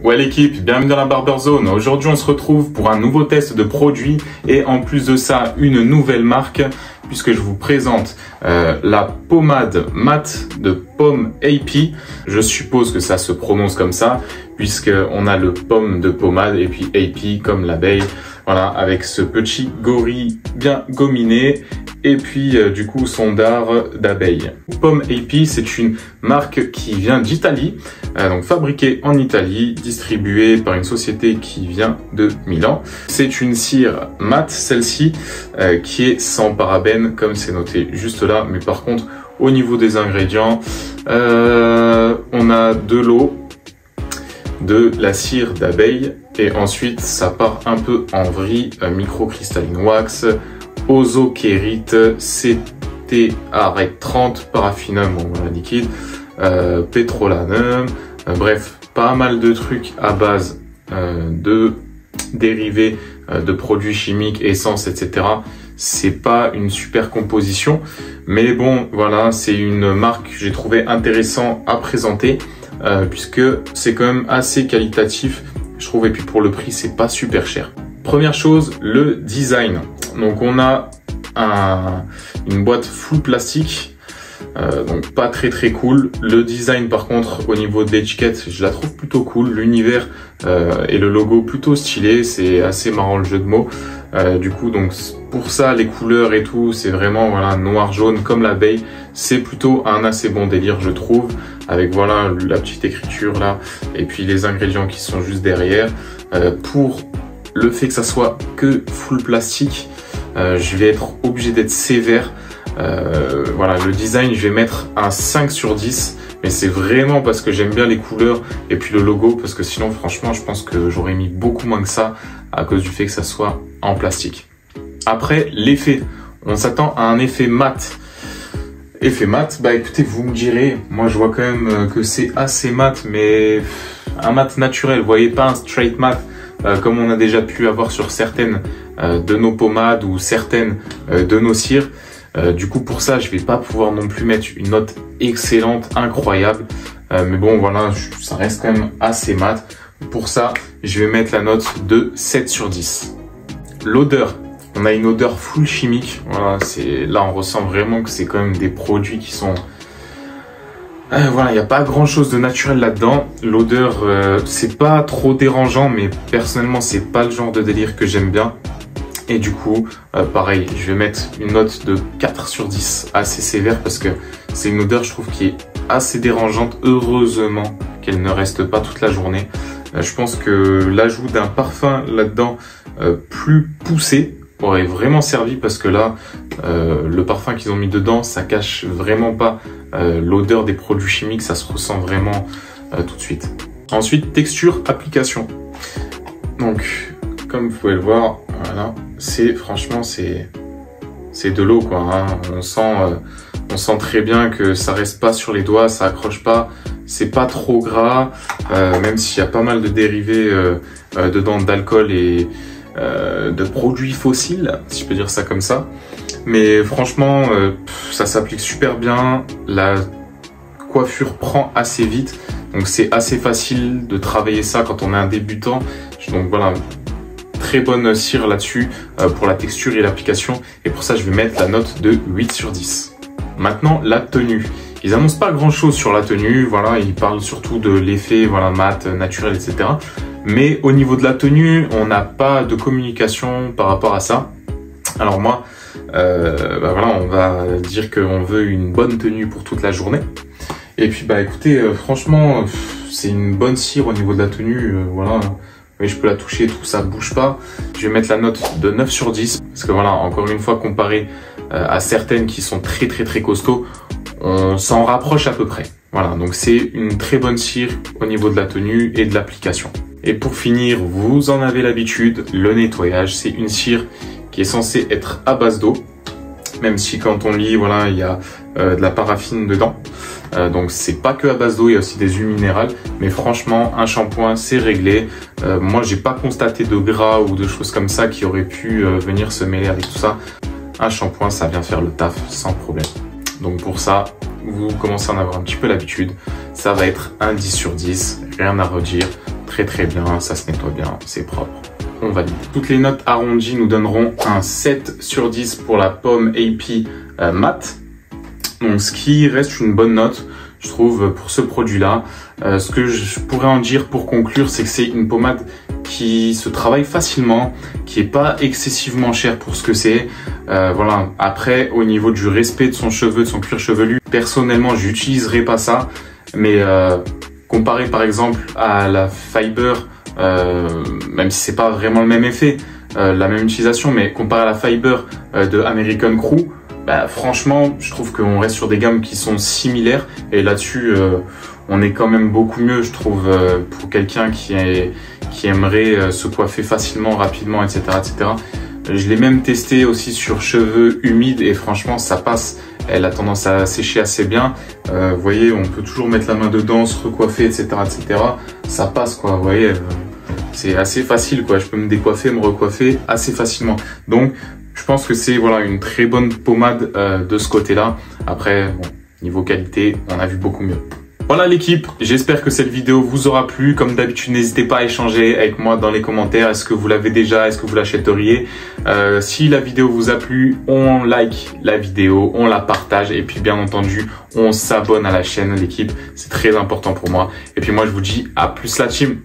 Ouais l'équipe, bienvenue dans la Barber Zone. Aujourd'hui on se retrouve pour un nouveau test de produit et en plus de ça une nouvelle marque puisque je vous présente la pommade mat de Pomme AP. Je suppose que ça se prononce comme ça puisque on a le pomme de pommade et puis AP comme l'abeille. Voilà, avec ce petit gorille bien gominé et puis du coup son dard d'abeille. Pomme AP, c'est une marque qui vient d'Italie, donc fabriquée en Italie, distribuée par une société qui vient de Milan. C'est une cire mat, celle-ci, qui est sans parabènes comme c'est noté juste là, mais par contre au niveau des ingrédients, on a de l'eau, de la cire d'abeille et ensuite ça part un peu en vrille, microcrystalline wax, ozokérite, CTAREC30, paraffinum, bon, voilà, liquide, pétrolanum, bref, pas mal de trucs à base de dérivés de produits chimiques, essences, etc. C'est pas une super composition, mais bon, voilà, c'est une marque que j'ai trouvé intéressant à présenter. Puisque c'est quand même assez qualitatif, je trouve, et puis pour le prix c'est pas super cher. Première chose, le design. Donc on a une boîte full plastique, donc pas très cool. Le design par contre au niveau de l'étiquette, je la trouve plutôt cool. L'univers et le logo plutôt stylé, c'est assez marrant le jeu de mots. Du coup donc pour ça les couleurs et tout, c'est vraiment voilà noir jaune comme l'abeille. C'est plutôt un assez bon délire je trouve, avec voilà la petite écriture là et puis les ingrédients qui sont juste derrière. Pour le fait que ça soit que full plastique, je vais être obligé d'être sévère. Voilà, le design je vais mettre un 5 sur 10, mais c'est vraiment parce que j'aime bien les couleurs et puis le logo, parce que sinon franchement je pense que j'aurais mis beaucoup moins que ça à cause du fait que ça soit en plastique. Après l'effet, on s'attend à un effet mat. Effet mat, bah écoutez, vous me direz, moi je vois quand même que c'est assez mat, mais un mat naturel, vous voyez, pas un straight mat comme on a déjà pu avoir sur certaines de nos pommades ou certaines de nos cires. Du coup pour ça je vais pas pouvoir non plus mettre une note excellente, incroyable, mais bon voilà, ça reste quand même assez mat. Pour ça je vais mettre la note de 7 sur 10. L'odeur, on a une odeur full chimique, voilà, là on ressent vraiment que c'est quand même des produits qui sont... voilà, il n'y a pas grand chose de naturel là-dedans. L'odeur, c'est pas trop dérangeant, mais personnellement c'est pas le genre de délire que j'aime bien. Et du coup, pareil, je vais mettre une note de 4 sur 10, assez sévère, parce que c'est une odeur, je trouve, qui est assez dérangeante. Heureusement qu'elle ne reste pas toute la journée. Je pense que l'ajout d'un parfum là-dedans plus poussé aurait vraiment servi, parce que là, le parfum qu'ils ont mis dedans, ça cache vraiment pas l'odeur des produits chimiques, ça se ressent vraiment tout de suite. Ensuite, texture, application. Donc, comme vous pouvez le voir, voilà, franchement c'est de l'eau quoi, hein. On sent très bien que ça reste pas sur les doigts, ça accroche pas, c'est pas trop gras, même s'il y a pas mal de dérivés dedans d'alcool et de produits fossiles, si je peux dire ça comme ça. Mais franchement, ça s'applique super bien, la coiffure prend assez vite, donc c'est assez facile de travailler ça quand on est un débutant. Donc voilà, très bonne cire là-dessus pour la texture et l'application, et pour ça je vais mettre la note de 8 sur 10. Maintenant la tenue, ils annoncent pas grand chose sur la tenue, voilà, ils parlent surtout de l'effet voilà mat, naturel, etc. Mais au niveau de la tenue, on n'a pas de communication par rapport à ça. Alors moi, bah voilà, on va dire qu'on veut une bonne tenue pour toute la journée. Et puis bah écoutez, franchement, c'est une bonne cire au niveau de la tenue, voilà. Mais je peux la toucher et tout, ça bouge pas. Je vais mettre la note de 9 sur 10. Parce que voilà, encore une fois, comparé à certaines qui sont très costauds, on s'en rapproche à peu près. Voilà, donc c'est une très bonne cire au niveau de la tenue et de l'application. Et pour finir, vous en avez l'habitude, le nettoyage. C'est une cire qui est censée être à base d'eau. Même si quand on lit, voilà, il y a de la paraffine dedans. Donc c'est pas que à base d'eau, il y a aussi des huiles minérales. Mais franchement, un shampoing, c'est réglé. Moi, j'ai pas constaté de gras ou de choses comme ça qui auraient pu venir se mêler avec tout ça. Un shampoing, ça vient faire le taf sans problème. Donc pour ça, vous commencez à en avoir un petit peu l'habitude, ça va être un 10 sur 10, rien à redire, très très bien, ça se nettoie bien, c'est propre, on valide. Toutes les notes arrondies nous donneront un 7 sur 10 pour la pomme AP Matte, donc ce qui reste une bonne note, je trouve, pour ce produit-là. Ce que je pourrais en dire pour conclure, c'est que c'est une pommade qui se travaille facilement, qui est pas excessivement chère pour ce que c'est. Voilà. Après, au niveau du respect de son cheveu, de son cuir chevelu, personnellement, j'utiliserai pas ça. Mais comparé par exemple à la Fiber, même si c'est pas vraiment le même effet, la même utilisation, mais comparé à la Fiber de American Crew, bah, franchement, je trouve qu'on reste sur des gammes qui sont similaires. Et là-dessus, on est quand même beaucoup mieux, je trouve, pour quelqu'un qui aimerait se coiffer facilement, rapidement, etc., etc. Je l'ai même testé aussi sur cheveux humides et franchement, ça passe. Elle a tendance à sécher assez bien. Vous voyez, on peut toujours mettre la main dedans, se recoiffer, etc., etc. Ça passe, quoi. Vous voyez, c'est assez facile, quoi. Je peux me décoiffer, me recoiffer assez facilement. Donc, je pense que c'est voilà une très bonne pommade de ce côté-là. Après, bon, niveau qualité, on a vu beaucoup mieux. Voilà l'équipe, j'espère que cette vidéo vous aura plu. Comme d'habitude, n'hésitez pas à échanger avec moi dans les commentaires. Est-ce que vous l'avez déjà? Est-ce que vous l'achèteriez? Si la vidéo vous a plu, on like la vidéo, on la partage et puis bien entendu, on s'abonne à la chaîne l'équipe. C'est très important pour moi. Et puis moi, je vous dis à plus la team.